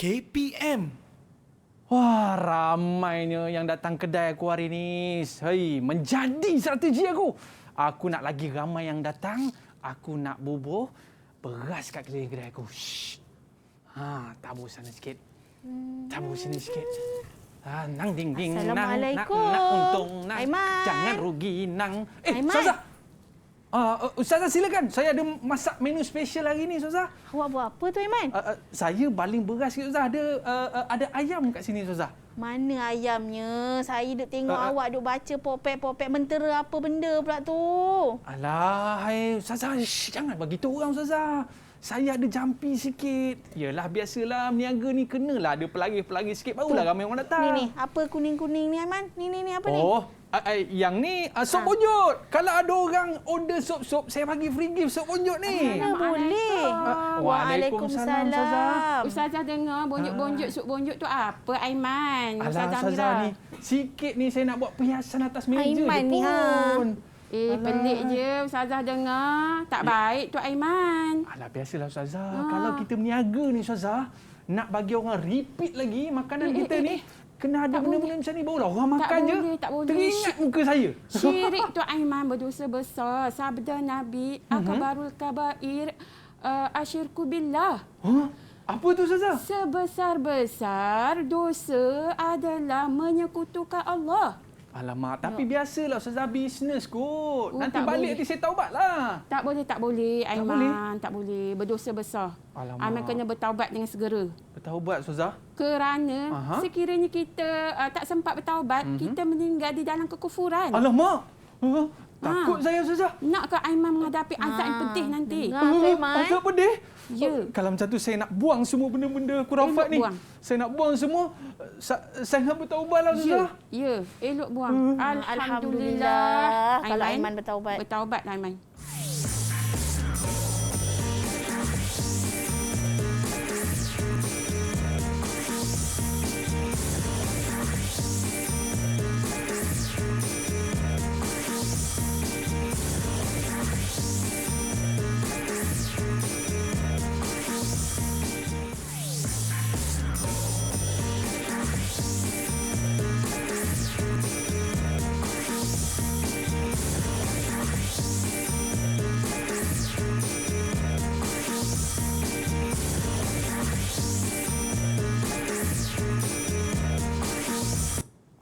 KPM. Wah, ramainya yang datang kedai aku hari ni. Hei, menjadi strategi aku. Aku nak lagi ramai yang datang. Aku nak bubuh beras kat keliling kedai aku. Shh. Tabur sana sikit. Tabur sini sikit. Nang ding ding nang. Assalamualaikum. Nak untung nang. Aiman. Jangan rugi nang. Aiman. Ustazah. Ustazah silakan. Saya ada masak menu special hari ni, Ustazah. Awak buat apa tu, Aiman? Saya baling beras sikit, Ustazah. Ada ayam kat sini, Ustazah. Mana ayamnya? Saya duk tengok awak duk baca popek-popek mentera apa benda pula tu. Alah, hai, Ustazah, jangan bagi tahu orang, Ustazah. Saya ada jampi sikit. Yalah, biasalah berniaga ni kenalah ada pelagih-pelagih sikit barulah ramai orang datang. Ni, apa kuning-kuning ni, Aiman? Ni apa ni? Yang ni sup bonjot. Kalau ada orang order sup-sup, saya bagi free gift sup bonjot ni. Mana boleh? Waalaikumsalam, Ustazah. Ustazah dengar bonjot-bonjot sup bonjot tu apa, Aiman? Alah, Ustazah ni sikit ni saya nak buat perhiasan atas meja Aiman je ni, pun. Pelik je Ustazah dengar. Tak baik tu, Aiman. Alah, biasalah, Ustazah. Kalau kita berniaga ni, Ustazah, nak bagi orang repeat lagi makanan kita ni, kena ada benda-benda macam ni barulah orang makan je. Tak boleh. Teringat muka saya. Syirik tu, Aiman, berdosa besar. Sabda Nabi, akabarul kabair, asyirku billah. Apa tu, Ustazah? Sebesar-besar dosa adalah menyekutukan Allah. Alamak, tapi biasalah, Ustazah, bisnes kot. Nanti tak balik boleh. nanti saya taubatlah. Tak boleh, Aiman. Tak boleh. Berdosa besar. Alamak. Aiman kena bertaubat dengan segera. Bertaubat, Ustazah? Kerana sekiranya kita tak sempat bertaubat, kita meninggal di dalam kekufuran. Alamak. Takut saya, Ustazah. Nak ke Aiman menghadapi azab yang pedih nanti? Dengar tu, Aiman. Azab pedih? Ya. Kalau macam tu saya nak buang semua benda-benda khurafat ni. Buang. Saya nak buang semua. Saya nak bertaubatlah, Ustazah. Ya, elok buang. Alhamdulillah. Kalau Aiman bertaubat. Bertaubat, Aiman.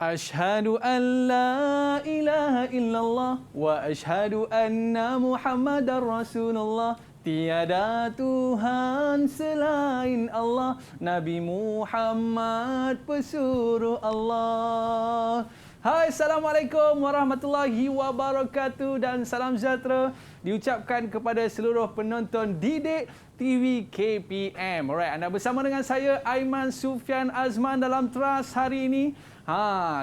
Ashhadu an la ilaha illallah wa ashhadu anna Muhammadar Rasulullah. Tiada Tuhan selain Allah, Nabi Muhammad pesuruh Allah. Hai, Assalamualaikum warahmatullahi wabarakatuh dan salam sejahtera diucapkan kepada seluruh penonton Didik TV KPM. Alright, anda bersama dengan saya Aiman Sufian Azman dalam Teras hari ini.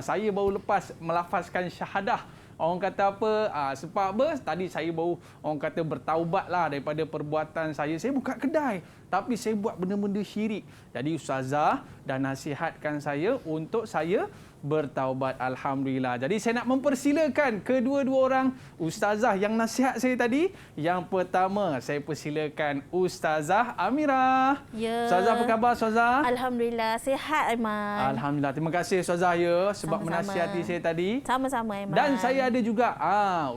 Saya baru lepas melafazkan syahadah. Orang kata apa? Sebab apa? Tadi saya baru orang kata bertaubatlah daripada perbuatan saya. Saya buka kedai, tapi saya buat benda-benda syirik. Jadi Ustazah dah nasihatkan saya untuk saya bertaubat, alhamdulillah. Jadi saya nak mempersilakan kedua-dua orang Ustazah yang nasihat saya tadi. Yang pertama, saya persilakan Ustazah Amirah. Ya. Ustazah, apa khabar, Ustazah? Alhamdulillah, sihat, Aiman. Alhamdulillah. Terima kasih, Ustazah, ya, sebab Sama-sama. menasihati saya tadi. Sama-sama, Aiman. Dan saya ada juga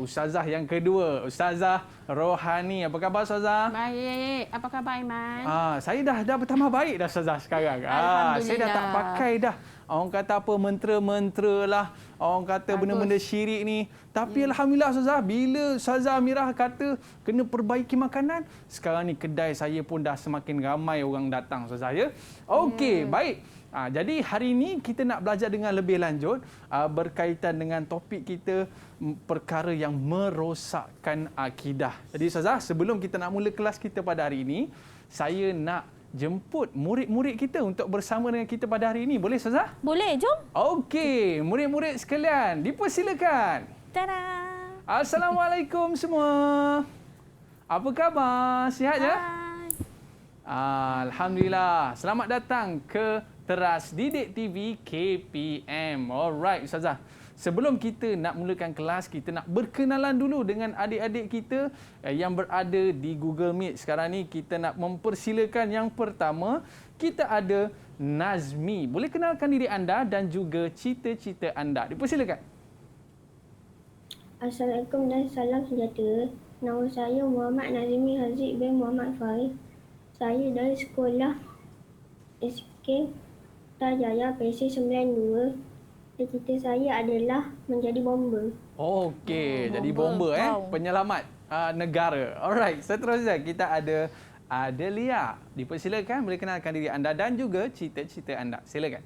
Ustazah yang kedua, Ustazah Rohani. Apa khabar, Ustazah? Baik. Apa khabar, Aiman? Saya dah bertambah baik dah, Ustazah, sekarang. Saya dah tak pakai dah. Orang kata apa, mentera-mentera lah. Orang kata benda-benda syirik ni. Tapi alhamdulillah, Ustazah, bila Ustazah Amirah kata kena perbaiki makanan, sekarang ni kedai saya pun dah semakin ramai orang datang, Ustazah, ya. Okey, baik. Jadi hari ini kita nak belajar dengan lebih lanjut berkaitan dengan topik kita, perkara yang merosakkan akidah. Jadi Ustazah, sebelum kita nak mula kelas kita pada hari ini, saya nak jemput murid-murid kita untuk bersama dengan kita pada hari ini. Boleh, Ustazah? Boleh, jom. Okey, murid-murid sekalian, dipersilakan. Tada. Assalamualaikum semua. Apa khabar? Sihat je? Hai. Alhamdulillah. Selamat datang ke Teras Didik TV KPM. Alright, Ustazah. sebelum kita nak mulakan kelas, kita nak berkenalan dulu dengan adik-adik kita yang berada di Google Meet. Sekarang ni kita nak mempersilakan yang pertama, kita ada Nazmi. Boleh kenalkan diri anda dan juga cita-cita anda. Dipersilakan. Assalamualaikum dan salam sejahtera. Nama saya Muhammad Nazmi Haziq bin Muhammad Farid. Saya dari sekolah SK Tajaya PC 92. Cita saya adalah menjadi bomber. Okey, jadi bomber penyelamat negara. Alright, seterusnya kita ada Adelia. Dipersilakan, boleh kenalkan diri anda dan juga cita-cita anda. Silakan.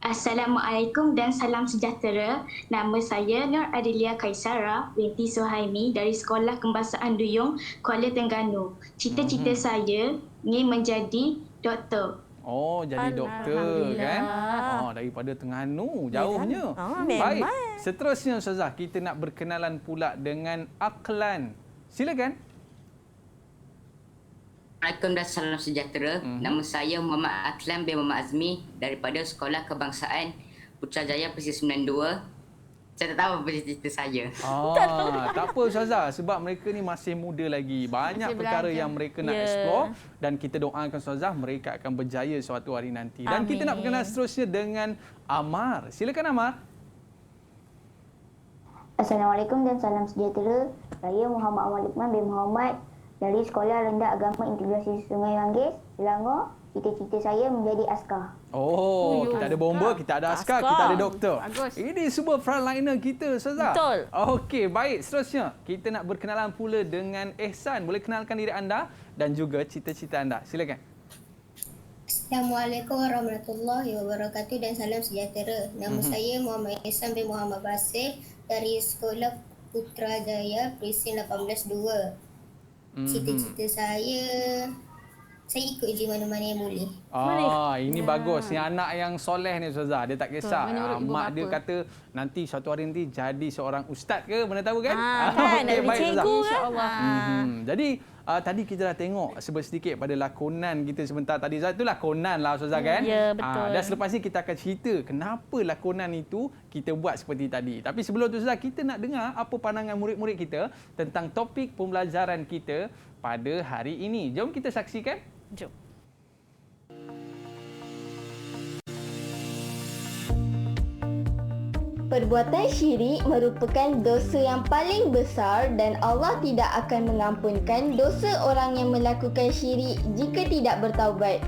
Assalamualaikum dan salam sejahtera. Nama saya Nur Adelia Kaisara binti Suhaimi dari Sekolah Kebangsaan Duyung, Kuala Terengganu. Cita-cita saya ingin menjadi doktor. Oh, jadi doktor kan? Oh, daripada Terengganu, jauhnya. Baik. Seterusnya Ustazah, kita nak berkenalan pula dengan Aklan. Silakan. Assalamualaikum dan salam sejahtera. Nama saya Muhammad Aklan bin Muhammad Azmi daripada Sekolah Kebangsaan Putrajaya PC 92. Saya tak tahu apa cita-cita saya. Tak apa Ustazah, sebab mereka ni masih muda lagi. Banyak perkara yang mereka nak explore dan kita doakan Ustazah mereka akan berjaya suatu hari nanti. Dan kita nak berkenalan seterusnya dengan Amar. Silakan Amar. Assalamualaikum dan salam sejahtera. Saya Muhammad Amal Luqman bin Muhammad dari Sekolah Rendah Agama Integrasi Sungai Ranggis, Selangor. Cita-cita saya menjadi askar. Kita ada bomber, kita ada askar, kita ada doktor. Bagus. Ini semua frontliner kita, Ustazah. Betul. Okey, baik. Seterusnya, kita nak berkenalan pula dengan Ehsan. Boleh kenalkan diri anda dan juga cita-cita anda. Silakan. Assalamualaikum warahmatullahi wabarakatuh dan salam sejahtera. Nama saya Muhammad Ehsan bin Muhammad Basir dari Sekolah Putrajaya Presin 18-2. Cita-cita saya ikut je mana-mana yang boleh. Ini bagus. Yang anak yang soleh ni Ustazah. Dia tak kisah. Mak dia kata nanti suatu hari nanti jadi seorang ustaz ke, mana tahu kan? Kan, nak jadi cikgu kan? Jadi tadi kita dah tengok sedikit pada lakonan kita sebentar tadi. Itu lakonan lah Ustazah kan? Ya, betul. Dan selepas ni kita akan cerita kenapa lakonan itu kita buat seperti tadi. Tapi sebelum tu Ustazah, kita nak dengar apa pandangan murid-murid kita tentang topik pembelajaran kita pada hari ini. Jom kita saksikan. Jom. Perbuatan syirik merupakan dosa yang paling besar dan Allah tidak akan mengampunkan dosa orang yang melakukan syirik jika tidak bertaubat.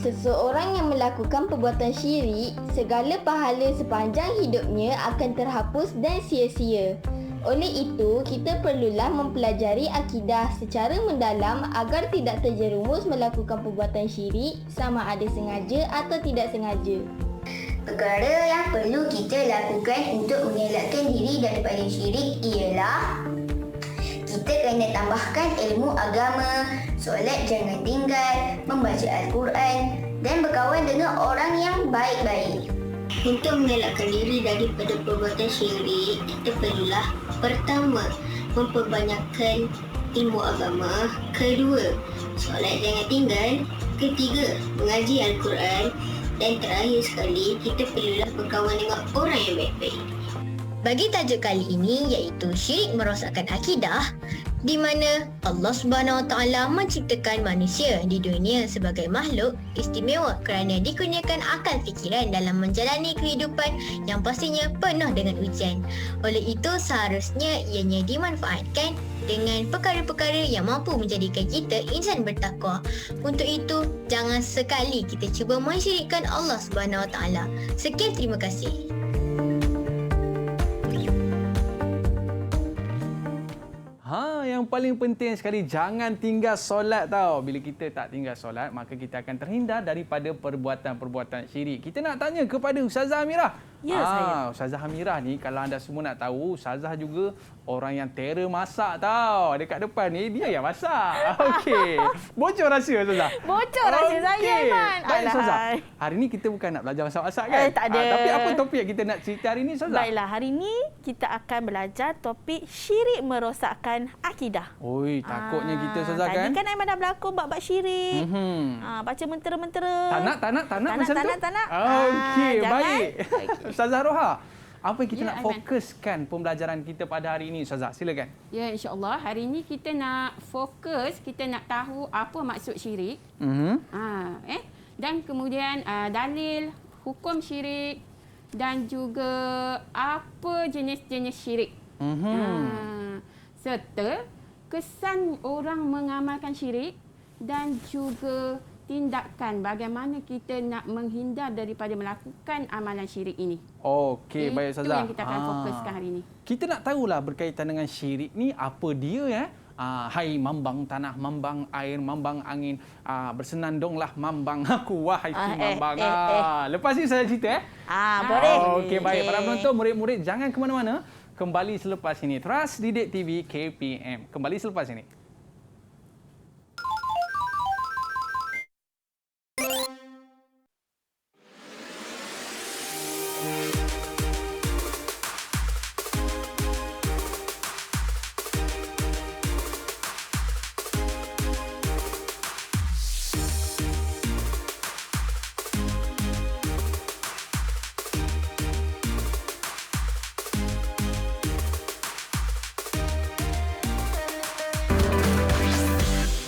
Seseorang yang melakukan perbuatan syirik, segala pahala sepanjang hidupnya akan terhapus dan sia-sia. Oleh itu, kita perlulah mempelajari akidah secara mendalam agar tidak terjerumus melakukan perbuatan syirik sama ada sengaja atau tidak sengaja. Perkara yang perlu kita lakukan untuk mengelakkan diri daripada syirik ialah kita kena tambahkan ilmu agama, solat jangan tinggal, membaca Al-Quran dan berkawan dengan orang yang baik-baik. Untuk mengelakkan diri daripada perbuatan syirik, kita perlulah pertama, memperbanyakkan ilmu agama. Kedua, solat jangan tinggal. Ketiga, mengaji Al-Quran. Dan terakhir sekali, kita perlulah berkawan dengan orang yang baik-baik. Bagi tajuk kali ini iaitu syirik merosakkan akidah, di mana Allah Subhanahu Wa Taala menciptakan manusia di dunia sebagai makhluk istimewa kerana dikurniakan akal fikiran dalam menjalani kehidupan yang pastinya penuh dengan ujian. Oleh itu seharusnya ianya dimanfaatkan dengan perkara-perkara yang mampu menjadikan kita insan bertakwa. Untuk itu, jangan sekali kita cuba mensyirikkan Allah Subhanahu Wa Taala. Sekian, terima kasih. Yang paling penting sekali, jangan tinggal solat tau. Bila kita tak tinggal solat, maka kita akan terhindar daripada perbuatan-perbuatan syirik. Kita nak tanya kepada Ustazah Amirah. Ya, saya. Ustazah Amirah ni, kalau anda semua nak tahu, Ustazah juga orang yang terror masak tau. Dekat depan ni, dia yang masak. Okey. Bocor rahsia Ustazah. Bocor rahsia saya, Iman. Baik Ustazah. Hari ni kita bukan nak belajar masak-masak kan? Tak ada. Tapi apa topik yang kita nak cerita hari ni Ustazah? Baiklah, hari ini kita akan belajar topik syirik merosakkan akidah. akidah. Oi, takutnya kita Ustazah kan. Tadi kan Aiman dah berlakon bab syirik. Baca mentera-mentera. Tak nak. Okey, jangan. baik. Ustazah Roha, apa yang kita Ya, nak Aiman. fokuskan pembelajaran kita pada hari ini Ustazah? Silakan. Ya, insya-Allah hari ini kita nak fokus, kita nak tahu apa maksud syirik. Dan kemudian dalil hukum syirik dan juga apa jenis-jenis syirik. Serta kesan orang mengamalkan syirik dan juga tindakan bagaimana kita nak menghindar daripada melakukan amalan syirik ini. Okey, baik Ustazah. Itu yang kita akan fokuskan hari ini. Kita nak tahulah berkaitan dengan syirik ni apa dia ya. Hai mambang tanah, mambang air, mambang angin, bersenandunglah mambang aku wahai mambang. Lepas ni saya cerita Boleh. Okey, baik. Para penonton, murid-murid jangan ke mana-mana. Kembali selepas ini. Trust Didik TV KPM. Kembali selepas ini.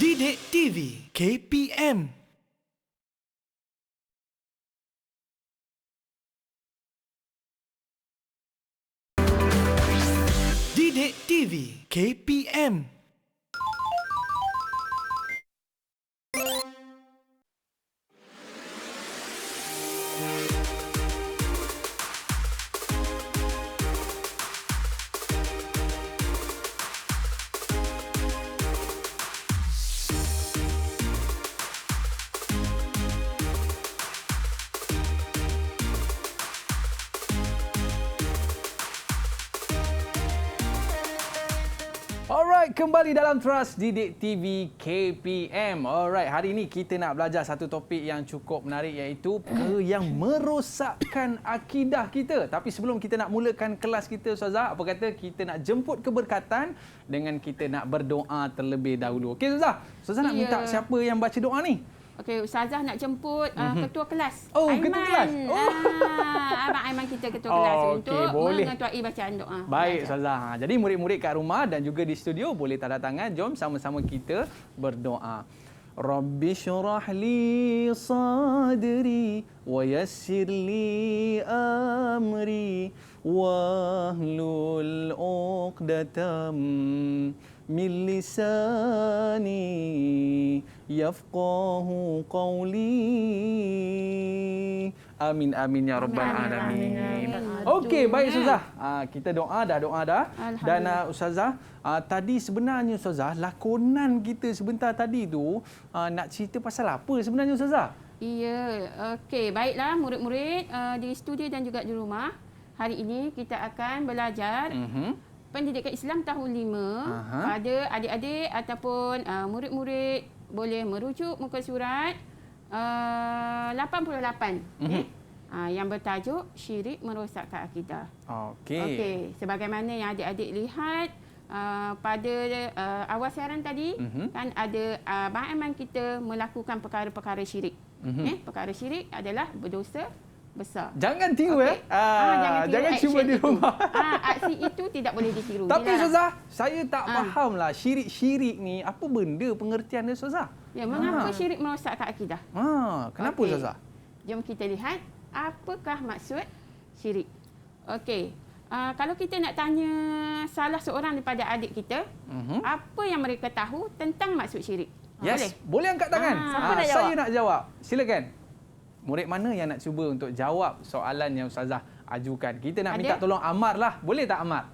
Didik TV KPM. Didik TV KPM. Alright, kembali dalam Trust Didik TV KPM. Alright, hari ini kita nak belajar satu topik yang cukup menarik iaitu perkara yang merosakkan akidah kita. Tapi sebelum kita nak mulakan kelas kita Ustazah, apa kata kita nak jemput keberkatan dengan kita nak berdoa terlebih dahulu. Okey Ustazah? Ustazah nak minta siapa yang baca doa ni? Okey, Ustazah nak jemput ketua kelas. Oh, Aiman. ketua kelas. Abang Aiman kita ketua kelas untuk mengetuai bacaan doa. Baik Ustazah. Jadi murid-murid kat rumah dan juga di studio boleh tanda tangan. Jom sama-sama kita berdoa. Rabbi syrah li sadri wa yassir li amri wahlul 'uqdatam min lisani yafqahu qawli. Amin amin ya rabbal alamin. Okey, baik Ustazah. Kita doa dah. Dan Ustazah, tadi sebenarnya Ustazah, lakonan kita sebentar tadi tu nak cerita pasal apa sebenarnya Ustazah? Ya, okey, baiklah murid-murid di studio dan juga di rumah. Hari ini kita akan belajar pendidikan Islam tahun 5 pada adik-adik ataupun murid-murid boleh merujuk muka surat 88 yang bertajuk syirik merosakkan akidah. Okey, sebagaimana yang adik-adik lihat pada awal siaran tadi kan ada Abang Aiman kita melakukan perkara-perkara syirik. Perkara syirik adalah berdosa besar. Jangan tiru jangan cuba di rumah. Aksi itu tidak boleh ditiru. Tapi Ustazah, saya tak fahamlah syirik-syirik ni apa benda pengertian dia Ustazah? Ya, mengapa syirik merosakkan akidah? Kenapa Ustazah? Jom kita lihat apakah maksud syirik. Okey. Kalau kita nak tanya salah seorang daripada adik kita, apa yang mereka tahu tentang maksud syirik? Yes, boleh angkat tangan. Siapa nak jawab? Saya nak jawab. Silakan. Murid mana yang nak cuba untuk jawab soalan yang Ustazah ajukan? Kita nak minta tolong Amar lah. Boleh tak Amar?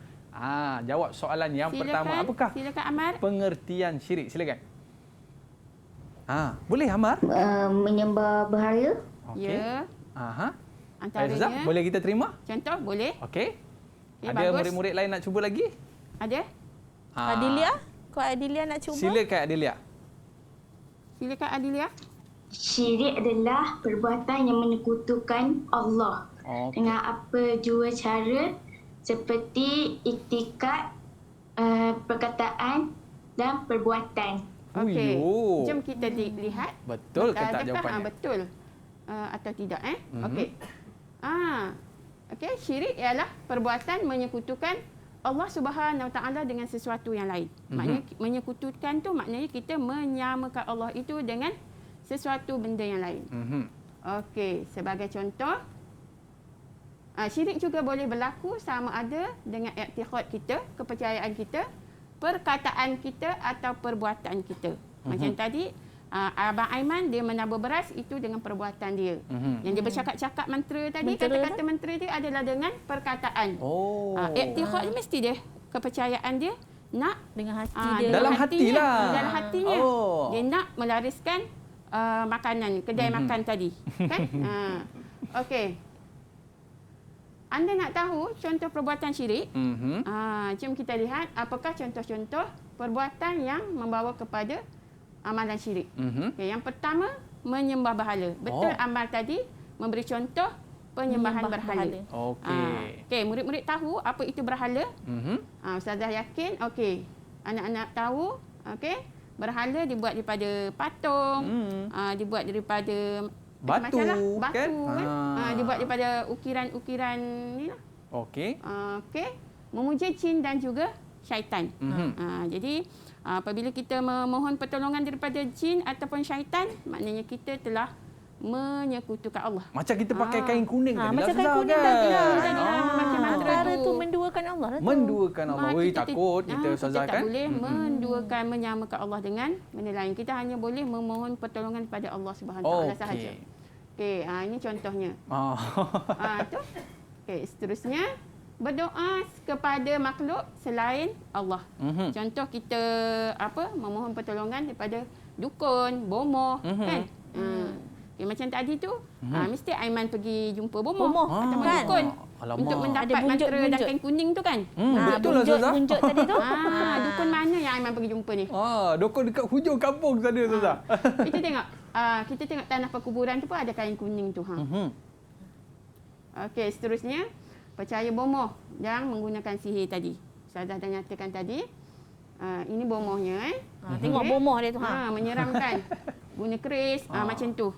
Jawab soalan yang pertama. Apakah pengertian syirik? Silakan. Boleh Amar? Menyembah berhala. Okey. Ya. Antaranya. Ustazah, boleh kita terima? Contoh, boleh. Okey. Ya, ada bagus. murid-murid lain nak cuba lagi? Ada? Adilia? Kau Adilia nak cuba? Silakan Adilia. Silakan Adilia. Syirik adalah perbuatan yang menyekutukan Allah dengan apa jua cara seperti iktikad, perkataan dan perbuatan. Okey. Jom kita lihat. Betul ke tak adakah, jawapannya? betul atau tidak Okey. Okey, syirik ialah perbuatan menyekutukan Allah Subhanahu Wa Taala dengan sesuatu yang lain. Maknanya menyekutukan tu maknanya kita menyamakan Allah itu dengan sesuatu benda yang lain. Okey, sebagai contoh, syirik juga boleh berlaku sama ada dengan i'tiqad kita, kepercayaan kita, perkataan kita atau perbuatan kita. Macam tadi Abang Aiman dia menabur beras itu dengan perbuatan dia. Yang dia bercakap-cakap mantra tadi, kata-kata mantra dia adalah dengan perkataan. I'tiqad mesti dia kepercayaan dia nak dengan hati dia. Dalam hatilah. Dalam hatinya. Dia nak melariskan makanan, kedai makan tadi. Kan? Okey. Anda nak tahu contoh perbuatan syirik? Jom kita lihat apakah contoh-contoh perbuatan yang membawa kepada amalan syirik. Okay, yang pertama, menyembah berhala. Betul amal tadi memberi contoh penyembahan berhala. Okey, murid-murid tahu apa itu berhala? Ustazah yakin? Okey. Anak-anak tahu? Okey. Berhala dibuat daripada patung, dibuat daripada batu kan? Dibuat daripada ukiran-ukiran ni lah. Okey. Okey. Memuja jin dan juga syaitan. Jadi apabila kita memohon pertolongan daripada jin ataupun syaitan, maknanya kita telah menyekutukan Allah. Macam kita pakai kain kuning tadi. Macam kain kuning tadi Macam antara tu menduakan Allah lah tu. Menduakan Allah. Weh, takut kita Ustazah kita kan? tak boleh menduakan, menyamakan Allah dengan benda lain. Kita hanya boleh memohon pertolongan kepada Allah Subhanahu Wa Taala sahaja. Okey, ini contohnya. Tu. Okey, seterusnya berdoa kepada makhluk selain Allah. Contoh kita memohon pertolongan daripada dukun, bomoh, kan? Okay, macam tadi tu, mesti Aiman pergi jumpa bomoh atau dukun untuk mendapat mantra dan kain kuning tu kan? Betul lah Ustazah. Bunjuk tadi tu. Dukun mana yang Aiman pergi jumpa ni? Dukun dekat hujung kampung sana Ustazah. Kita tengok. Kita tengok tanah perkuburan tu pun ada kain kuning tu. Okey, seterusnya percaya bomoh yang menggunakan sihir tadi. Ustazah dah nyatakan tadi. Ini bomohnya. Tengok bomoh dia tu. Menyeramkan. Guna keris, macam tu.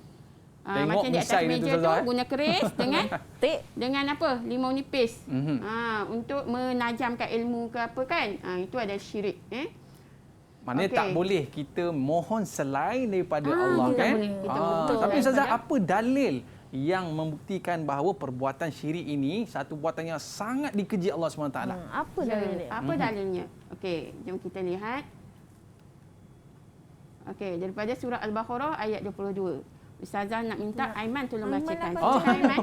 Tengok macam di atas meja tu guna keris dengan apa? Limau nipis. Untuk menajamkan ilmu ke apa kan? Itu adalah syirik. Maknanya tak boleh kita mohon selain daripada Allah kan? Tapi Ustazah, apa dalil yang membuktikan bahawa perbuatan syirik ini satu perbuatan yang sangat dikeji Allah SWT? Apa dalilnya? Apa dalilnya? Okey, jom kita lihat. Okey, daripada surah Al-Baqarah ayat 22. Ustazah nak minta Aiman tolong bacakan. Aiman.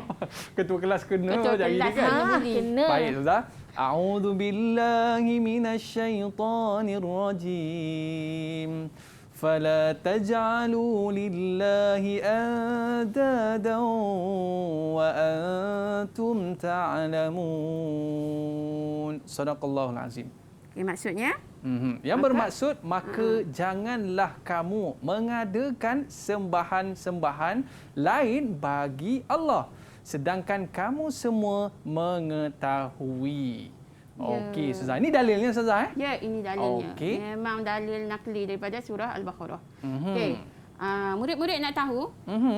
Ketua kelas kena Ketua kelas kan? Kena. Baik Ustazah. A'udzu billahi minasyaitonir rajim. فلا تجعلوا لله أندادا وأنتم تعلمون. صدق الله العظيم. Maksudnya? Yang bermaksud, maka janganlah kamu mengadakan sembahan-sembahan lain bagi Allah, sedangkan kamu semua mengetahui. Okey, Ustazah. Ini dalilnya, Ustazah? Ya, ini dalilnya. Memang dalil nakli daripada surah Al-Baqarah. Okey. Murid-murid nak tahu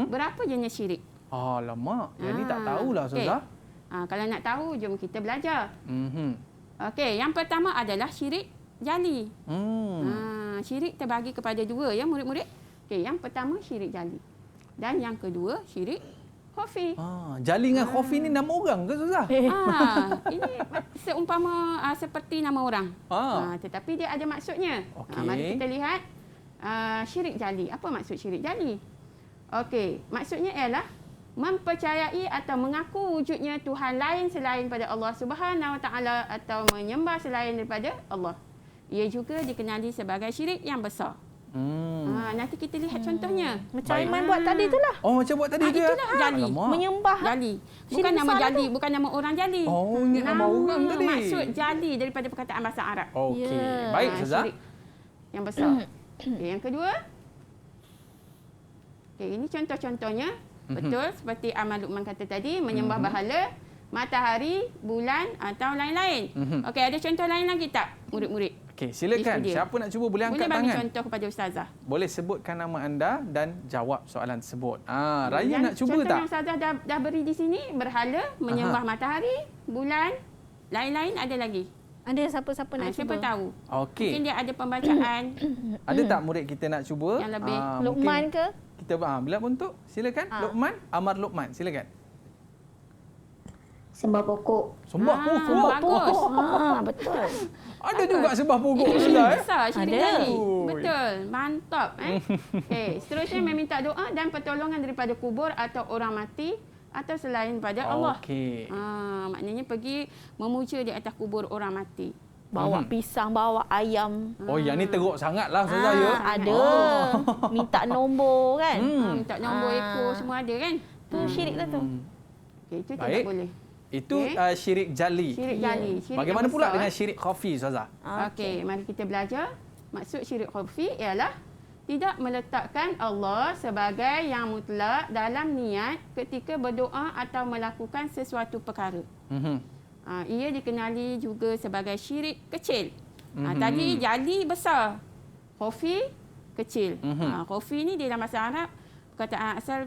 berapa jenis syirik? Alamak, jadi tak tahulah, Ustazah. Kalau nak tahu, jom kita belajar. Okey, yang pertama adalah syirik jali. Syirik terbagi kepada dua ya, murid-murid. Okey, yang pertama syirik jali. Dan yang kedua syirik khafi. Jali dengan khafi ni nama orang ke Ustazah? Ini seumpama seperti nama orang. Tetapi dia ada maksudnya. Mari kita lihat syirik jali. Apa maksud syirik jali? Okey, maksudnya ialah mempercayai atau mengaku wujudnya Tuhan lain selain pada Allah Subhanahu Wa Taala atau menyembah selain daripada Allah. Ia juga dikenali sebagai syirik yang besar. Nanti kita lihat contohnya. Macam Aiman buat tadi tu lah. Macam buat tadi tu ya? Itulah jali. Menyembah. Jali. Bukan nama jali, bukan nama orang jali. Ini nama orang tadi. Maksud jali daripada perkataan bahasa Arab. Okey. Baik, Ustazah. Yang besar. Yang kedua. Ini contoh-contohnya. Betul seperti Ahmad Luqman kata tadi, menyembah berhala, matahari, bulan atau lain-lain. Okey, ada contoh lain lagi tak, murid-murid? Okey, silakan. Siapa nak cuba boleh angkat tangan. Boleh bagi contoh kepada Ustazah. Boleh sebutkan nama anda dan jawab soalan tersebut. Raya nak cuba contoh tak? Contoh yang Ustazah dah beri di sini, berhala, menyembah matahari, bulan, lain-lain ada lagi. Ada siapa-siapa nak siapa cuba? tahu. Okey. Mungkin dia ada pembacaan. Ada tak murid kita nak cuba? Yang lebih. Luqman ke? Kita bila bentuk. Silakan. Luqman, Amar Luqman. Silakan. Sembah pokok. Sembah pokok. Bagus. Betul. Ada juga sembah pokok Ustazah. Besar syirik Ada. jali. Betul. Mantap. Okey, seterusnya meminta doa dan pertolongan daripada kubur atau orang mati atau selain pada Allah. Okey. Maknanya pergi memuja di atas kubur orang mati. Bawa pisang, bawa ayam. Oh, yang ni teruk sangatlah Ustazah ya. Ada. Minta nombor kan? Minta nombor ekor semua ada kan? Tu syirik lah tu. Okey, itu Baik. tidak boleh. Itu syirik jali. Syirik jali. Syirik Bagaimana yang pula besar, dengan syirik khafi Ustazah? Okey, mari kita belajar. Maksud syirik khafi ialah tidak meletakkan Allah sebagai yang mutlak dalam niat ketika berdoa atau melakukan sesuatu perkara. Ia dikenali juga sebagai syirik kecil. Tadi jali besar, khafi kecil. Khafi ni dalam bahasa Arab,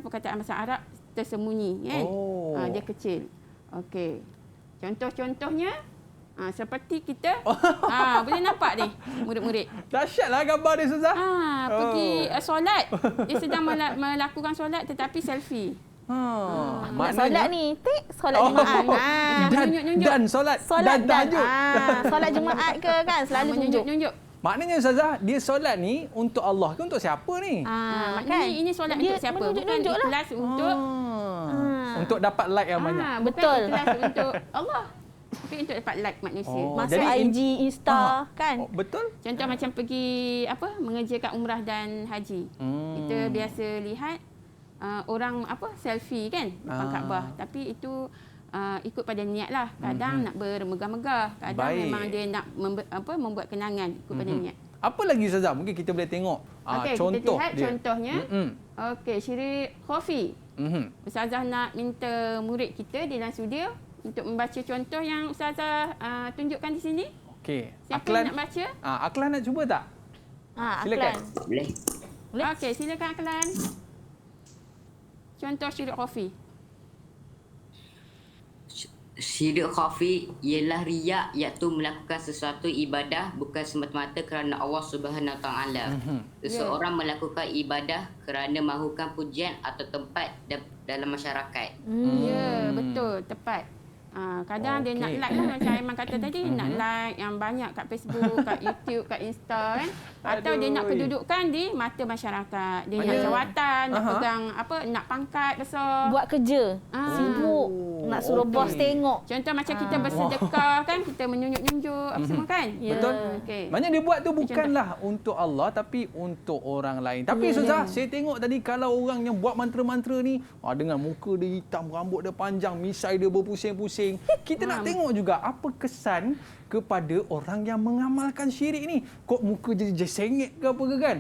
perkataan bahasa Arab tersembunyi kan. Dia kecil. Okey. Contoh-contohnya seperti kita boleh nampak ni murid-murid. Dahsyatlah gambar dia Ustazah. Pergi solat. Dia sedang melakukan solat tetapi selfie. Nak solat ni, solat Jumaat. Dan solat dan tahajud. Solat Jumaat ke kan, selalu tunjuk. Maknanya Ustazah, dia solat ni untuk Allah ke untuk siapa ni? Maknanya ini solat untuk siapa? Bukan ikhlas untuk untuk dapat like yang banyak. Betul. Bukan ikhlas untuk Allah. Tapi untuk dapat like manusia. Masuk IG, Insta kan? Betul. Contoh macam pergi mengerjakan umrah dan haji. Kita biasa lihat orang selfie kan depan Kaabah. Tapi itu ikut pada niat lah. Kadang nak bermegah-megah, kadang memang dia nak membuat kenangan ikut pada niat. Apa lagi Ustazah? Mungkin kita boleh tengok contoh kita lihat dia. Contohnya. Okey, syirik khafi. Ustazah nak minta murid kita di dalam studio untuk membaca contoh yang Ustazah tunjukkan di sini. Okey. Siapa yang nak baca? Aklan nak cuba tak? Silakan. Boleh. Okey, silakan Aklan. Contoh syirik khafi. Syirik khafi ialah riak, iaitu melakukan sesuatu ibadah bukan semata-mata kerana Allah Subhanahu Taala. Seseorang melakukan ibadah kerana mahukan pujian atau tempat dalam masyarakat. Ya, betul, tepat. Kadang dia nak like lah macam Aiman kata tadi, nak like yang banyak kat Facebook, kat YouTube, kat Insta kan. Atau dia nak kedudukan di mata masyarakat. Dia nak jawatan, nak pegang nak pangkat besar. Buat kerja, sibuk, nak suruh bos tengok. Contoh macam kita bersedekah kan, kita menunjuk-nunjuk apa semua kan. Betul. Okay. Maknanya dia buat tu bukanlah untuk Allah tapi untuk orang lain. Tapi Ustazah, saya tengok tadi kalau orang yang buat mantra-mantra ni dengan muka dia hitam, rambut dia panjang, misai dia berpusing-pusing. Kita nak tengok juga apa kesan kepada orang yang mengamalkan syirik ni. Kok muka jadi sengit ke apa ke kan?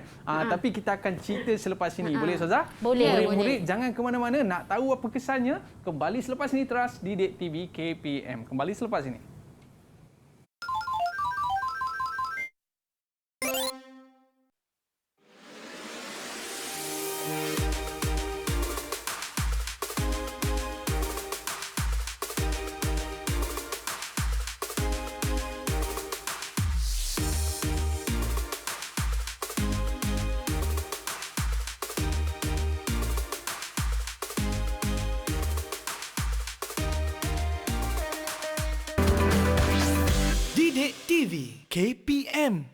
Tapi kita akan cerita selepas ini. Boleh Ustazah? Boleh. Murid-murid jangan ke mana-mana. Nak tahu apa kesannya? Kembali selepas ini terus di Didik TV KPM. Kembali selepas ini. Didik TV KPM.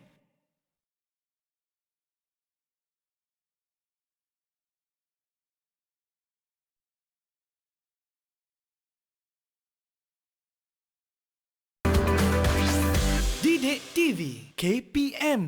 Didik TV KPM.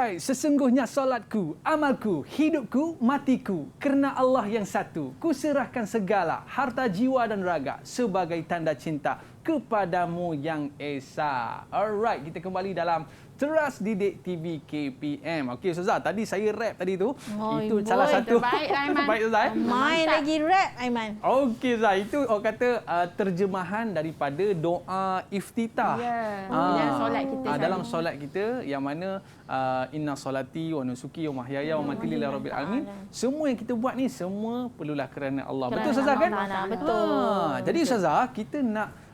Alright, sesungguhnya solatku, amalku, hidupku, matiku kerana Allah yang satu. Ku serahkan segala harta jiwa dan raga sebagai tanda cinta kepadamu yang esa. Alright, kita kembali dalam Teras Didik TV KPM. Okey Ustazah, tadi saya rap tadi tu. Itu salah satu. Terbaik Aiman. Terbaik Ustazah. Main lagi rap Aiman. Okey Ustazah, itu orang kata terjemahan daripada doa iftitah. Dalam solat kita. Dalam solat kita yang mana inna solati wa nusuki wa mahyaya wa mamati lillahi rabbil alamin. Semua yang kita buat ni semua perlulah kerana Allah. Betul Ustazah kan? Betul. Jadi Ustazah, kita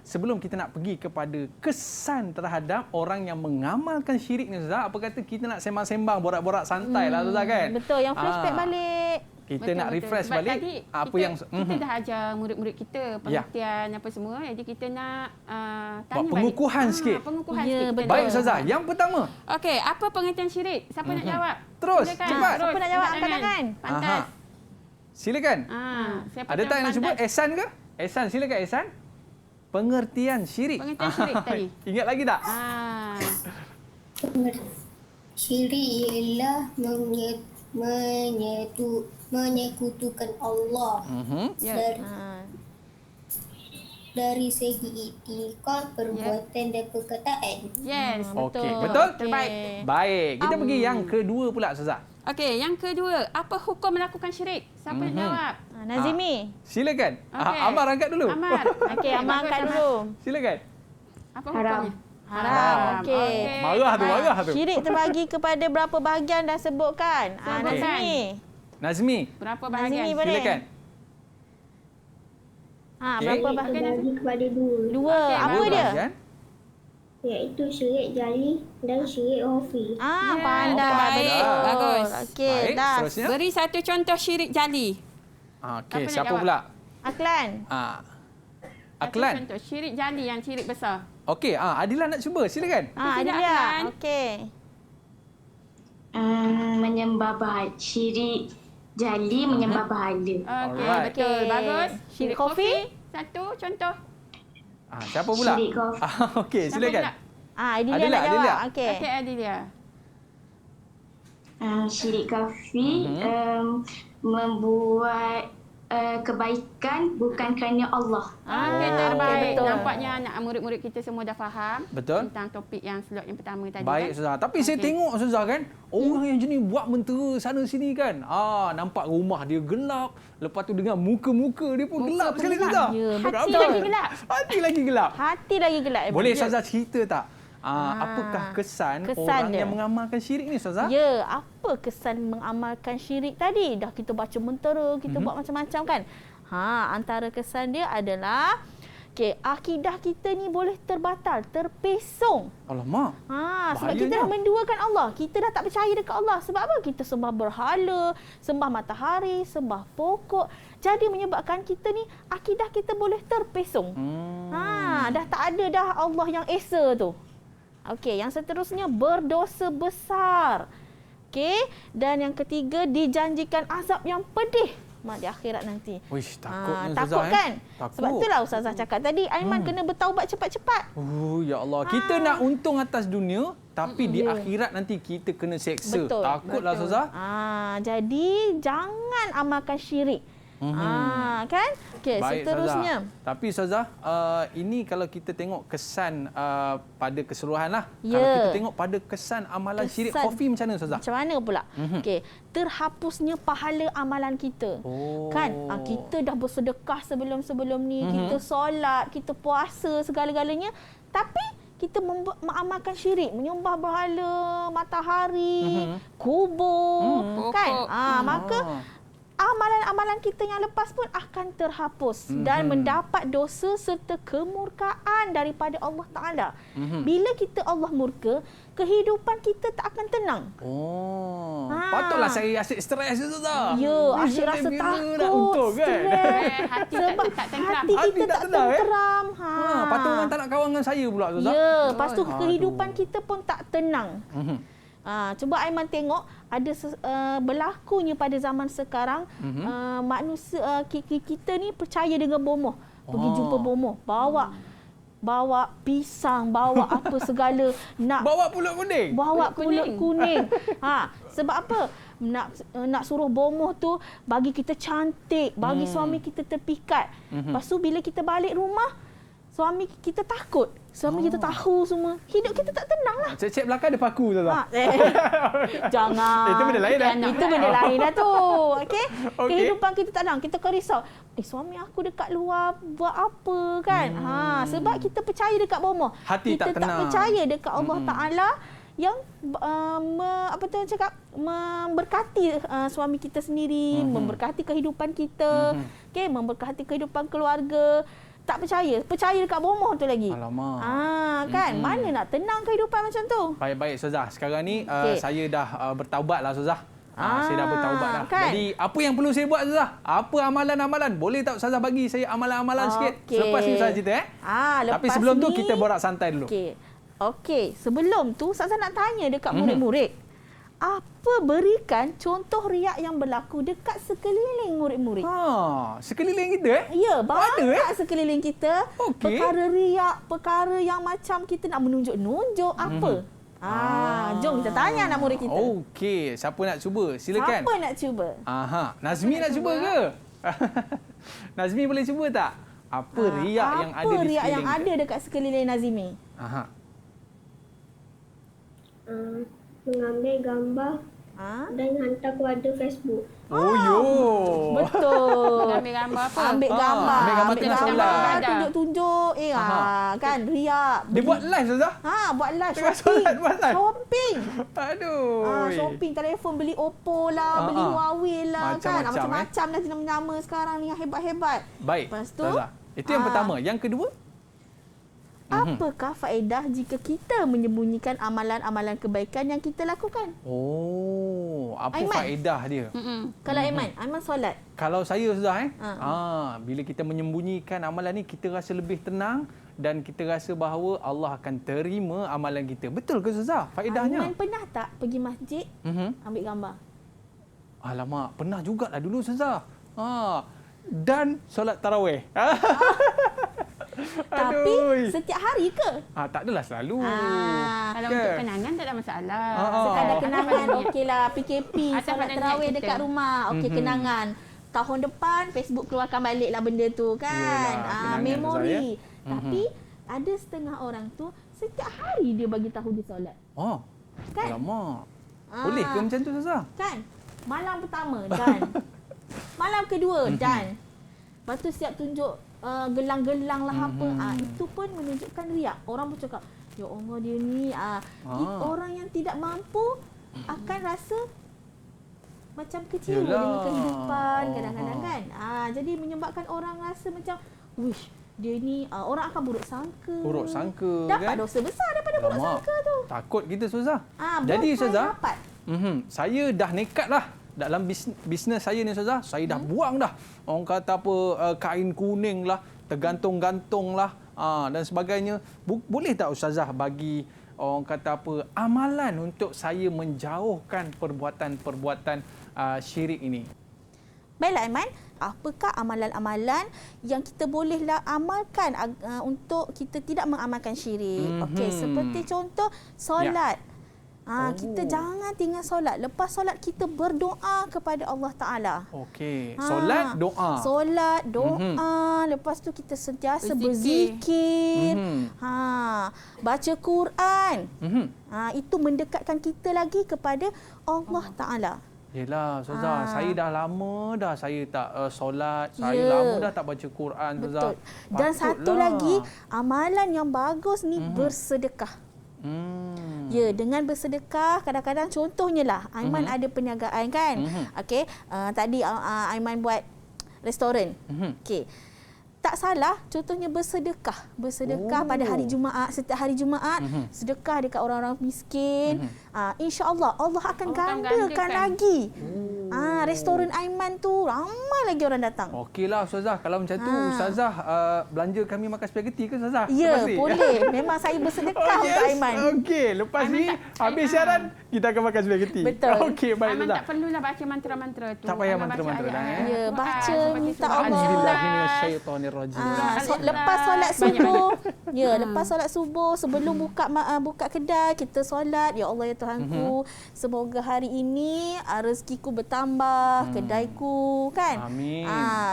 sebelum kita nak pergi kepada kesan terhadap orang yang mengamalkan syirik ni Ustazah, apa kata kita nak sembang-sembang, borak-borak santai lah Ustazah kan? Betul, yang flashback balik. Kita nak refresh Sebab balik tadi apa kita, yang kita dah ajar murid-murid kita pengertian apa semua. Jadi kita nak tanya buat pengukuhan balik. sikit. Pengukuhan Ya, sikit. betul. Baik Ustazah, yang pertama. Okey, apa pengertian syirik? Siapa nak jawab? Terus, Silakan. cepat. Siapa nak jawab? Angkat tangan. Pantas. Silakan. Siapa Ada tak yang nak cuba? pantas? Ehsan ke? Ehsan, silakan Ehsan. Pengertian syirik. Pengertian syirik tadi. Ingat lagi tak? Syirik ialah menyekutukan Allah. Dari segi itikad, perbuatan dan perkataan. Yes, Okey, betul? Terbaik. Baik, kita pergi yang kedua pula Ustazah. Okey, yang kedua, apa hukum melakukan syirik? Siapa nak jawab? Nazimi. Silakan. Okey. Amar angkat dulu. Amar. Okey, Amar angkat dulu. Silakan. Apa hukumnya? Haram. Okey. Marah tu. Syirik terbagi kepada berapa bahagian dah sebutkan? Nazmi. Nazmi. Berapa bahagian? Nazmi boleh? Silakan. Berapa bahagian? Terbagi kepada dua. Apa Dua dia? bahagian. Iaitu syirik jali dan syirik khafi. Pandai. Baik. Bagus. Okey, Baik, dah. seterusnya. Beri satu contoh syirik jali. Okey, Siapa nak siapa jawab? pula? Aklan. Aklan. Satu contoh syirik jali yang syirik besar. Okey, Adila nak cuba. Silakan. Adilia. Aklan. Okey. Menyembah bahala. Syirik jali menyembah bahala. Okey, Alright. betul. Okey. Bagus. Syirik khafi? Satu contoh. Siapa pula? Syirik khafi. Okey, Siapa silakan. pula? Adilia nak Adilia. jawab. Okey. Okey, Adilia. Syirik khafi membuat kebaikan bukan kerana Allah. Okey, terbaik. betul. Nampaknya anak murid-murid kita semua dah faham Betul. tentang topik yang slot yang pertama tadi. Baik kan? Ustazah. Tapi saya Okey. tengok Ustazah kan, orang yang jenis buat mentera sana sini kan. Nampak rumah dia gelap, lepas tu dengan muka-muka dia pun gelap pun sekali gelap. Ustazah. Ya, Hati betul. lagi gelap. Hati lagi gelap. Hati lagi gelap. Boleh Ustazah cerita tak? Apakah kesan orang dia. yang mengamalkan syirik ni Ustazah? Ya, apa kesan mengamalkan syirik tadi? Dah kita baca mentera, kita buat macam-macam kan? Antara kesan dia adalah akidah kita ni boleh terbatal, terpesong. Alamak. Sebab kita dah menduakan Allah. Kita dah tak percaya dekat Allah. Sebab apa? Kita sembah berhala, sembah matahari, sembah pokok. Jadi menyebabkan kita ni akidah kita boleh terpesong. Dah tak ada dah Allah yang esa tu. Okey, yang seterusnya berdosa besar. Okey, dan yang ketiga dijanjikan azab yang pedih di akhirat nanti. Wish, takutnya Ustazah. Takut kan? Takut. Sebab itulah Ustazah cakap tadi, Aiman kena bertaubat cepat-cepat. Ya Allah. Kita nak untung atas dunia, tapi di akhirat nanti kita kena seksa. Betul. Takutlah Ustazah. Jadi jangan amalkan syirik. Kan? Okey, Baik, seterusnya. Ustazah. Tapi Ustazah, ini kalau kita tengok kesan pada keseluruhan lah. Ya. Kalau kita tengok pada kesan amalan syirik khafi macam mana Ustazah? Macam mana pula? Okey, terhapusnya pahala amalan kita. Kan? Kita dah bersedekah sebelum-sebelum ni, kita solat, kita puasa segala-galanya, tapi kita mengamalkan syirik, menyembah berhala, matahari, kubur, kan? Maka amalan-amalan kita yang lepas pun akan terhapus dan mendapat dosa serta kemurkaan daripada Allah Ta'ala. Bila kita Allah murka, kehidupan kita tak akan tenang. Patutlah saya asyik stres tu Ustazah. Ya, asyik rasa takut, untung, kan? stres. Hati Sebab tak tentram. hati kita tak tenteram. Patut orang tak nak kawan dengan saya pula Ustazah. Ya, lepas tu kehidupan kita pun tak tenang. Cuba Aiman tengok ada berlakunya pada zaman sekarang manusia kita ni percaya dengan bomoh. Pergi jumpa bomoh, bawa bawa pisang, bawa apa segala, nak Bawa pulut kuning. bawa pulut kuning. Sebab apa? Nak suruh bomoh tu bagi kita cantik, bagi suami kita terpikat. Lepas tu bila kita balik rumah, suami kita takut. Suami kita tahu semua. Hidup kita tak tenang lah. Cek belakang ada paku tu. Jangan. Itu benda lain dah. Itu benda lain dah tu. Okey. Kehidupan kita tak tenang. Kita akan risau. Suami aku dekat luar buat apa kan? Sebab kita percaya dekat bomoh. Hati kita tak tenang. tak percaya dekat Allah Taala yang memberkati suami kita sendiri, memberkati kehidupan kita, okey, memberkati kehidupan keluarga. Tak percaya dekat bomoh tu lagi. Alamak. Kan mana nak tenang kehidupan macam tu. Baik Ustazah. Sekarang ni saya dah bertaubat lah Ustazah. Saya dah bertaubat dah. Kan? Jadi apa yang perlu saya buat Ustazah? Apa amalan-amalan? Boleh tak Ustazah bagi saya amalan-amalan sikit? Selepas ni Ustazah cerita Tapi sebelum tu kita borak santai dulu. Okey. Sebelum tu Ustazah nak tanya dekat murid-murid. Apa berikan contoh riak yang berlaku dekat sekeliling murid-murid? Sekeliling kita Ya, banyak sekeliling kita. Perkara riak, perkara yang macam kita nak menunjuk-nunjuk apa. Jom kita tanya anak murid kita. Okey, siapa nak cuba? Silakan. Siapa nak cuba? Nazmi nak cuba ke? Nazmi boleh cuba tak? Apa riak yang ada di sekeliling? Apa riak yang ada dekat sekeliling Nazimi? Mengambil gambar dan hantar kepada Facebook. Betul. Ambil gambar apa? Ambil gambar. Ambil gambar solat. Tunjuk-tunjuk. Kan riak. Dia buat live Ustazah? Buat live. Tengah solat buat live? Shopping. Aduh. Shopping, telefon, beli Oppo lah, beli Huawei lah. Macam-macam, kan. Macam-macam lah nama-nama sekarang ni yang hebat-hebat. Baik. Lepas tu, Ustazah. Itu yang pertama. Yang kedua? Apakah faedah jika kita menyembunyikan amalan-amalan kebaikan yang kita lakukan? Apa faedah dia? Kalau Aiman solat. Kalau saya Ustazah bila kita menyembunyikan amalan ni, kita rasa lebih tenang dan kita rasa bahawa Allah akan terima amalan kita. Betul ke Ustazah faedahnya? Aiman pernah tak pergi masjid ambil gambar? Alamak, pernah jugalah dulu Ustazah. Dan solat tarawih. Tapi setiap hari ke? Tak adalah selalu. Kalau untuk kenangan tak ada masalah. Sekadar kenangan, okeylah. PKP, solat tarawih dekat rumah. Okey, kenangan. Tahun depan Facebook keluarkan baliklah benda tu kan. Memori. Tapi ada setengah orang tu setiap hari dia bagi tahu dia solat. Kan? Alamak. Boleh ke macam tu Ustazah? Kan? Malam pertama dan malam kedua dan lepas tu siap tunjuk gelang-gelang lah apa. Itu pun menunjukkan riak. Orang pun cakap, ya Allah dia ni orang yang tidak mampu akan rasa macam kecewa dengan kehidupan kadang-kadang kan. Jadi menyebabkan orang rasa macam wish dia ni orang akan buruk sangka. Dapat kan? Dosa besar daripada buruk sangka tu. Takut kita Ustazah. Jadi Ustazah, saya dah nekat lah. Dalam bisnes saya ni Ustazah, saya dah buang dah. Orang kata apa, kain kuning lah, tergantung-gantung lah dan sebagainya. Boleh tak Ustazah bagi orang kata apa, amalan untuk saya menjauhkan perbuatan-perbuatan syirik ini? Baiklah Aiman, apakah amalan-amalan yang kita bolehlah amalkan untuk kita tidak mengamalkan syirik? Okey, seperti contoh solat. Kita jangan tinggal solat. Lepas solat kita berdoa kepada Allah Taala. Okey, solat doa. Solat doa. Lepas tu kita sentiasa berzikir. Baca Quran. Itu mendekatkan kita lagi kepada Allah Taala. Yelah Ustazah, saya dah lama dah saya tak solat. Saya lama dah tak baca Quran Ustazah. Betul. Dan satu lagi, amalan yang bagus ni bersedekah. Ya, dengan bersedekah kadang-kadang contohnya lah Aiman ada perniagaan kan. Okey, tadi Aiman buat restoran. Okey. Tak salah contohnya bersedekah pada hari Jumaat, setiap hari Jumaat sedekah dekat orang-orang miskin. Insya-Allah Allah akan gandakan lagi. Restoran Aiman tu ramai lagi orang datang. Okeylah Ustazah, kalau macam tu Ustazah belanja kami makan spaghetti ke Ustazah? Ya, boleh. Memang saya bersedekah untuk Aiman. Okey, lepas ni habis siaran kita akan makan spaghetti. Betul. Okey, baik Aiman Ustazah. tak perlulah baca mantra-mantra tu. Tak payah mantra-mantra dah. Ya, baca minta Allah. Auzubillahiminasyaitonirrajim. Lepas solat subuh, lepas solat subuh sebelum buka kedai kita solat, ya Allah ya Tuhanku, semoga hari ini rezekiku bertambah, kedaiku kan. Amin.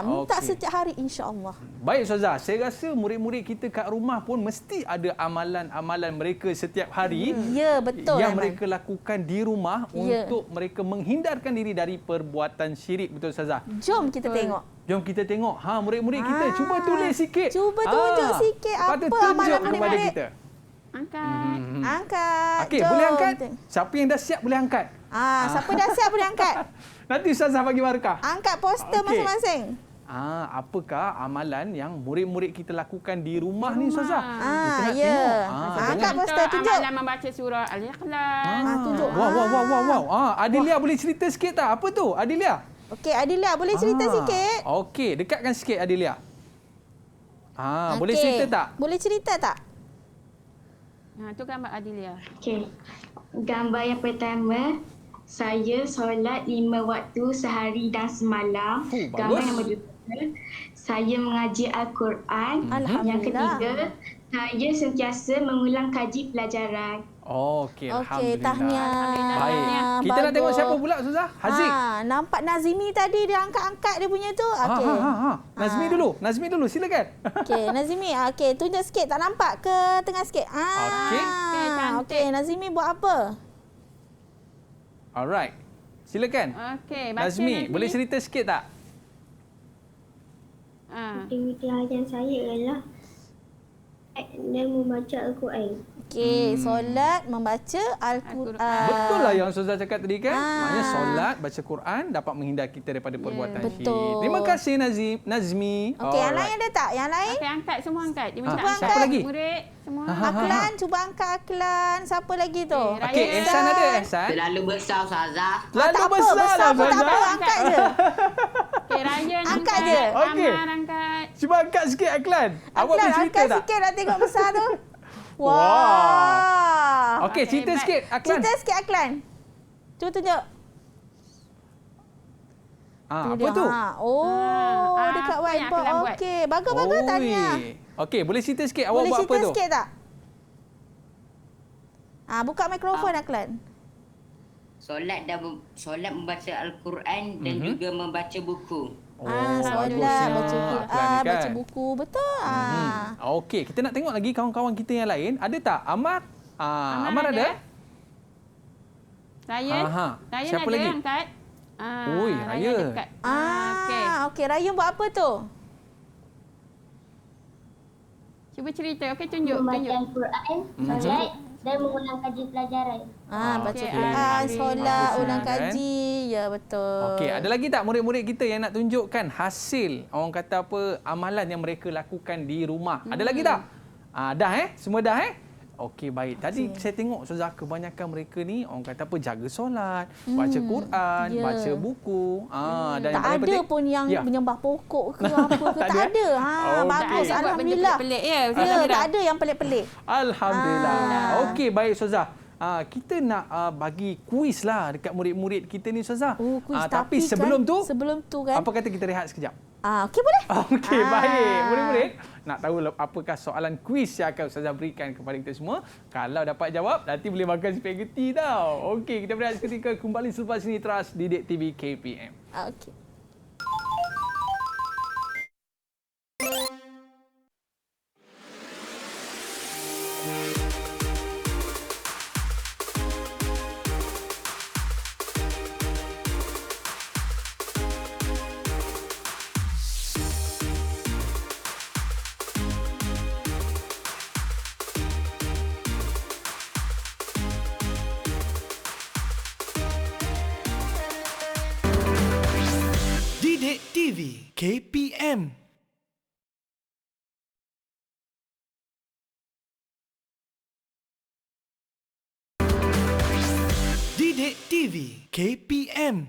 Minta setiap hari insya-Allah. Baik Ustazah, saya rasa murid-murid kita kat rumah pun mesti ada amalan-amalan mereka setiap hari. Ya, betul. Yang mereka lakukan di rumah untuk mereka menghindarkan diri dari perbuatan syirik, betul Ustazah? Jom kita tengok. Jom kita tengok. Murid-murid kita cuba tulis sikit. Cuba tunjuk sikit apa amalan murid-murid kita. Angkat. Angkat. Okey, boleh angkat? Siapa yang dah siap boleh angkat. Siapa dah siap boleh angkat. Nanti Ustazah bagi markah. Angkat poster masing-masing. Apakah amalan yang murid-murid kita lakukan di rumah ni Ustazah? Kita nak ya. tengok. Angkat poster tunjuk. Amalan membaca surah Al-Ikhlas. Tunjuk. Wow. Adilia boleh cerita sikit tak? Apa tu Adilia? Okey, Adilia boleh cerita sikit? Okey, dekatkan sikit Adilia. Boleh cerita tak? Boleh cerita tak? Tu gambar Adilia. Okey. Gambar yang pertama, saya solat 5 waktu sehari dan semalam. Gambar yang kedua, saya mengaji Al-Quran. Yang ketiga, saya sentiasa mengulang kaji pelajaran. Okey, alhamdulillah. Tahniah. Baik. Kita nak tengok siapa pula Ustazah? Haziq. Nampak Nazimi tadi dia angkat-angkat dia punya tu. Okey. Nazmi dulu, silakan. Okey, Nazimi. Okey, tunjuk sikit. Tak nampak ke tengah sikit? Okey, Nazimi buat apa? Alright. Silakan. Okey, baca Nazmi, boleh cerita sikit tak? Aktiviti harian saya ialah dan membaca Al-Quran. Okey, solat, membaca Al-Quran. Betul lah yang Ustazah cakap tadi kan? Maknanya solat, baca Quran dapat menghindar kita daripada perbuatan syirik. Terima kasih Nazmi. Okey, yang lain ada tak? Yang lain? Okey, angkat. Semua angkat. Dia minta angkat. Siapa lagi? Murid, semua. Aklan, cuba angkat Aklan. Siapa lagi tu? Okey, Ehsan ada Ehsan? Terlalu besar Ustazah. Terlalu tak besar lah tak Ustazah. apa, angkat je. Okey, Ryan Angkat je. Okey. Amar angkat. Cuba angkat sikit Aklan. Awak Aklan, boleh cerita angkat tak? sikit nak tengok besar tu. Wah. Okey, cerita sikit Aklan. Cerita sikit Aklan. Cuba tunjuk. Apa tu? Dekat apa yang whiteboard. Aklan buat? Okey, bagus tanya. Okey, boleh cerita sikit awak Boleh buat apa cerita tu? sikit tak? Buka mikrofon Aklan. Solat membaca Al-Quran dan juga membaca buku. Solat, baca Quran, kan? baca buku. Betul. Okey, kita nak tengok lagi kawan-kawan kita yang lain. Ada tak? Amar? Amar ada? Ryan? Ryan Siapa ada lagi? angkat? Ui, Raya. dekat. Okey, Ryan buat apa tu? Cuba cerita. Okey, tunjuk. Membaca Al-Quran, solat dan mengulang kaji pelajaran. Baca Quran, solat, ulang kaji. Ya, betul. Okey, ada lagi tak murid-murid kita yang nak tunjukkan hasil orang kata apa amalan yang mereka lakukan di rumah? Ada lagi tak? Dah Semua dah Okey, baik. Tadi saya tengok Ustazah kebanyakan mereka ni orang kata apa jaga solat, baca Quran, baca buku. Dan tak ada penting, pun yang menyembah pokok ke apa ke. Tak ada. Bagus. Alhamdulillah. Pelik tak ada yang pelik-pelik. Alhamdulillah. Okey, baik Ustazah. Kita nak bagi kuis lah dekat murid-murid kita ni Ustazah. Tapi sebelum tu kan, apa kata kita rehat sekejap? Okey, boleh. Okey, baik. Murid-murid, nak tahu apakah soalan kuis yang akan Ustazah berikan kepada kita semua? Kalau dapat jawab, nanti boleh makan spaghetti tau. Okey, kita berehat seketika, kembali selepas ini terus di Didik TV KPM. Okey. Didik TV KPM. Didik TV KPM.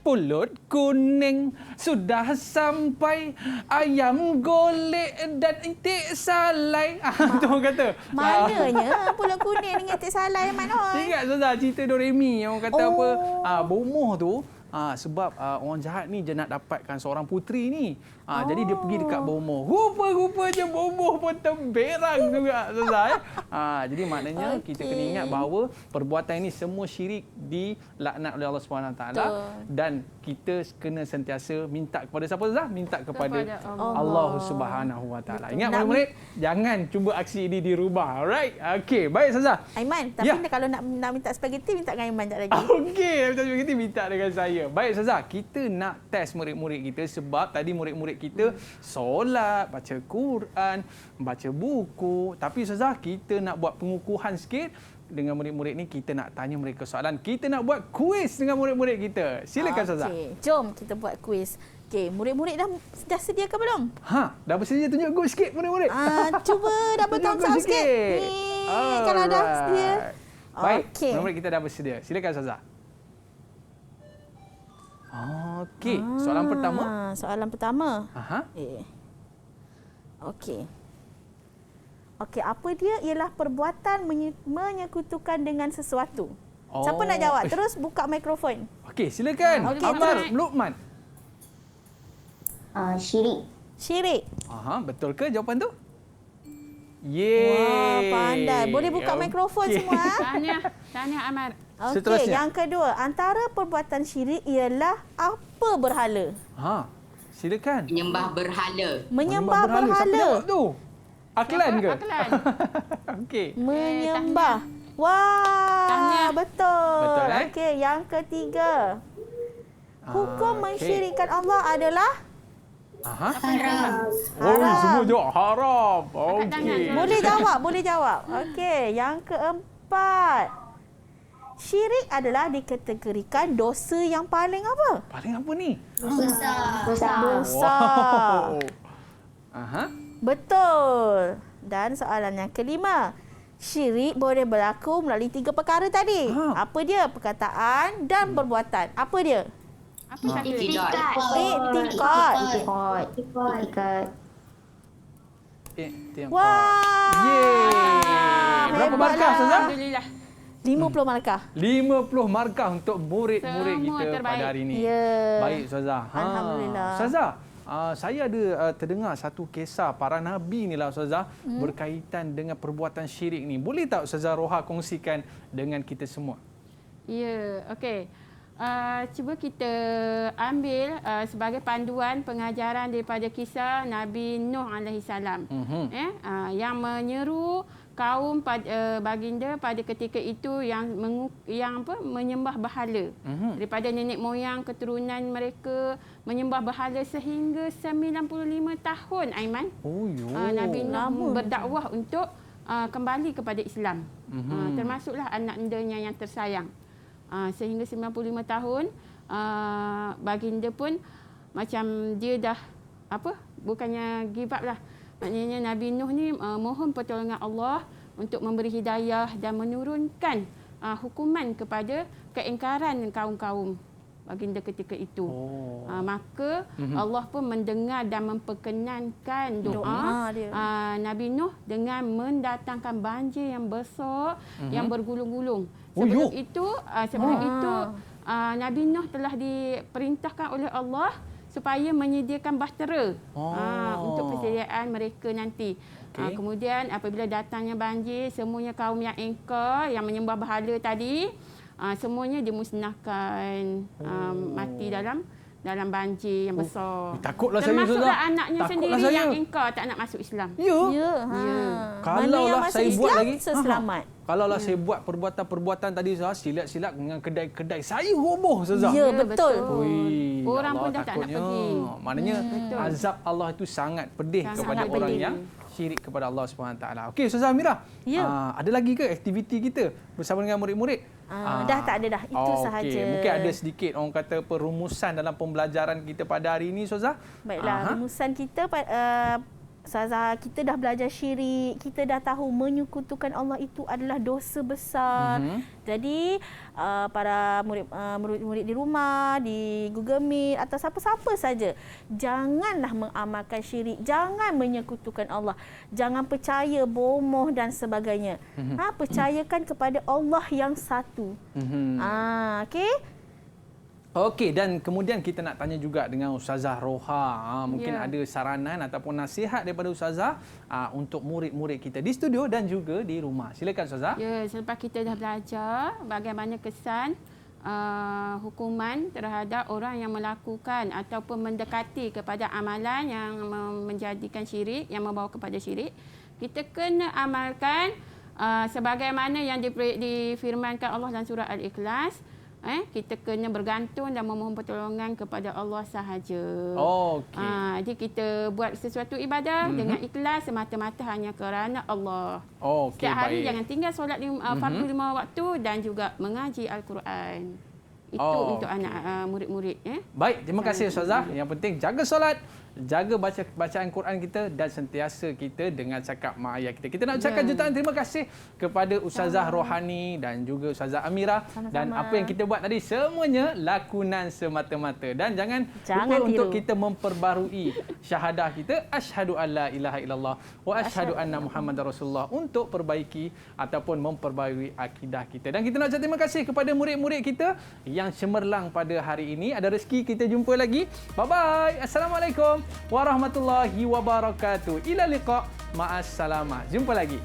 pulut kuning sudah sampai, ayam golek dan itik salai. Tu orang kata. Mananya pulut kuning dengan itik salai mana? Ingat Ustazah cerita Doremi yang orang kata apa? Bomoh tu. Sebab orang jahat ni je nak dapatkan seorang puteri ni. Jadi dia pergi dekat Bomoh. Rupa-rupanya Bomoh pun temberang juga, Ustazah. Jadi maknanya kita kena ingat bahawa perbuatan ini semua syirik dilaknat oleh Allah SWT. Dan kita kena sentiasa minta kepada siapa, Ustazah? Minta kepada Allah SWT. Ingat murid-murid, jangan cuba aksi ini dirubah. Alright? Okey, baik Ustazah. Aiman, tapi kalau nak minta spaghetti, minta dengan Aiman sekejap lagi. Okey, minta spaghetti, minta dengan saya. Baik Ustazah, kita nak test murid-murid kita sebab tadi murid-murid kita solat, baca Quran, baca buku. Tapi Ustazah, kita nak buat pengukuhan sikit dengan murid-murid ni. Kita nak tanya mereka soalan. Kita nak buat kuis dengan murid-murid kita. Silakan Ustazah. Okey, jom kita buat kuis. Okey, murid-murid dah sediakan belum? Dah bersedia, tunjuk go sikit murid-murid. Cuba double thumbs up sikit. Ni kalau dah sedia. Baik, murid-murid kita dah bersedia. Silakan Ustazah. Okey, soalan pertama. Soalan pertama. Okey. Okey, apa dia ialah perbuatan menyekutukan dengan sesuatu. Siapa nak jawab? Terus buka mikrofon. Okey, silakan. Amar Luqman. Syirik. Syirik. Betul ke jawapan tu? Wah, pandai. Boleh buka mikrofon semua. Tanya Amar. Okey, yang kedua, antara perbuatan syirik ialah apa berhala? Silakan. Menyembah berhala. Menyembah berhala. Siapa jawab tu? Aklan ke? Aklan. Okey. Menyembah. Wah, betul. Betul Okey, yang ketiga. Hukum mensyirikkan Allah adalah haram. Semua jawab haram. Okey. Boleh jawab. Okey, yang keempat. Syirik adalah dikategorikan dosa yang paling apa? Paling apa ni? Dosa. Betul. Dan soalan yang kelima. Syirik boleh berlaku melalui 3 perkara tadi. Apa dia? Perkataan dan perbuatan. Apa dia? Apa satu? Iktikad. Wah. Berapa markah Ustazah? Alhamdulillah. 50 markah. 50 markah untuk murid-murid kita pada hari ini. Baik Ustazah. Alhamdulillah. Ustazah, saya ada terdengar satu kisah para nabi ni lah Ustazah berkaitan dengan perbuatan syirik ni. Boleh tak Ustazah Roha kongsikan dengan kita semua? Ya, okey. Cuba kita ambil sebagai panduan pengajaran daripada kisah Nabi Nuh alaihi salam. Yang menyeru kaum baginda pada ketika itu yang menyembah berhala. Daripada nenek moyang keturunan mereka menyembah berhala sehingga 95 tahun, Aiman. Nabi Nuh berdakwah untuk kembali kepada Islam. Termasuklah anak mudanya yang tersayang. Sehingga 95 tahun baginda pun macam dia dah bukannya give up lah. Maknanya Nabi Nuh ni mohon pertolongan Allah untuk memberi hidayah dan menurunkan hukuman kepada keingkaran kaum-kaum baginda ketika itu. Maka Allah pun mendengar dan memperkenankan doa Nabi Nuh dengan mendatangkan banjir yang besar yang bergulung-gulung. Sebelum itu Nabi Nuh telah diperintahkan oleh Allah supaya menyediakan bahtera untuk persediaan mereka nanti. Kemudian apabila datangnya banjir, semuanya kaum yang ingkar, yang menyembah berhala tadi, semuanya dimusnahkan, mati dalam banjir yang besar. Takutlah saya Ustazah. Termasuklah anaknya sendiri yang ingkar tak nak masuk Islam. Ya. Kalaulah saya buat lagi, selamat. Kalaulah saya buat perbuatan tadi silap-silap dengan kedai-kedai, saya roboh Ustazah. Ya, betul. Orang pun dah tak nak pergi. Maknanya azab Allah itu sangat pedih kepada orang yang syirik kepada Allah SWT. Okey Ustazah Amira. Ada lagi ke aktiviti kita bersama dengan murid-murid? Dah tak ada dah. Itu sahaja. Mungkin ada sedikit orang kata perumusan dalam pembelajaran kita pada hari ini Ustazah. Baiklah, rumusan kita Ustazah, kita dah belajar syirik, kita dah tahu menyekutukan Allah itu adalah dosa besar. Jadi para murid-murid di rumah, di Google Meet atau siapa-siapa saja, janganlah mengamalkan syirik, jangan menyekutukan Allah, jangan percaya bomoh dan sebagainya. Percayakan kepada Allah yang satu. Okey? Okey, dan kemudian kita nak tanya juga dengan Ustazah Roha. Mungkin ada saranan ataupun nasihat daripada Ustazah untuk murid-murid kita di studio dan juga di rumah. Silakan Ustazah. Ya, selepas kita dah belajar bagaimana kesan hukuman terhadap orang yang melakukan ataupun mendekati kepada amalan yang menjadikan syirik, yang membawa kepada syirik, kita kena amalkan sebagaimana yang difirmankan Allah dalam surah Al-Ikhlas. Kita kena bergantung dan memohon pertolongan kepada Allah sahaja. Jadi kita buat sesuatu ibadah dengan ikhlas semata-mata hanya kerana Allah. Setiap hari jangan tinggal solat fardu 5 waktu dan juga mengaji Al-Quran. Itu untuk anak murid-murid. Baik, terima kasih Ustazah. Yang penting jaga solat, jaga bacaan Quran kita dan sentiasa kita dengan cakap mak ayah kita. Kita nak ucapkan jutaan terima kasih kepada Ustazah Rohani dan juga Ustazah Amira. Dan apa yang kita buat tadi semuanya lakonan semata-mata. Dan jangan lupa tiru untuk kita memperbarui syahadah kita asyhadu alla ilaha illallah wa asyhadu anna Muhammadar Rasulullah untuk perbaiki ataupun memperbarui akidah kita. Dan kita nak ucapkan terima kasih kepada murid-murid kita yang cemerlang pada hari ini. Ada rezeki kita jumpa lagi. Bye-bye. Assalamualaikum warahmatullahi wabarakatuh. Ila liqa. Ma'assalamah. Jumpa lagi.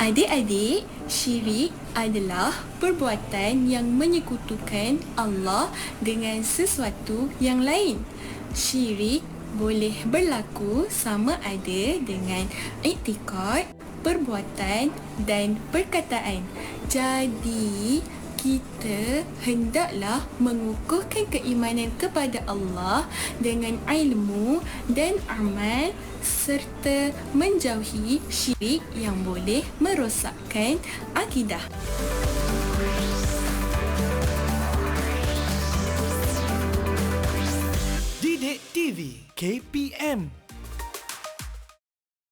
Adik-adik, syirik adalah perbuatan yang menyekutukan Allah dengan sesuatu yang lain. Syirik boleh berlaku sama ada dengan iktikad, perbuatan dan perkataan. Jadi, kita hendaklah mengukuhkan keimanan kepada Allah dengan ilmu dan amal serta menjauhi syirik yang boleh merosakkan akidah. Didik TV KPM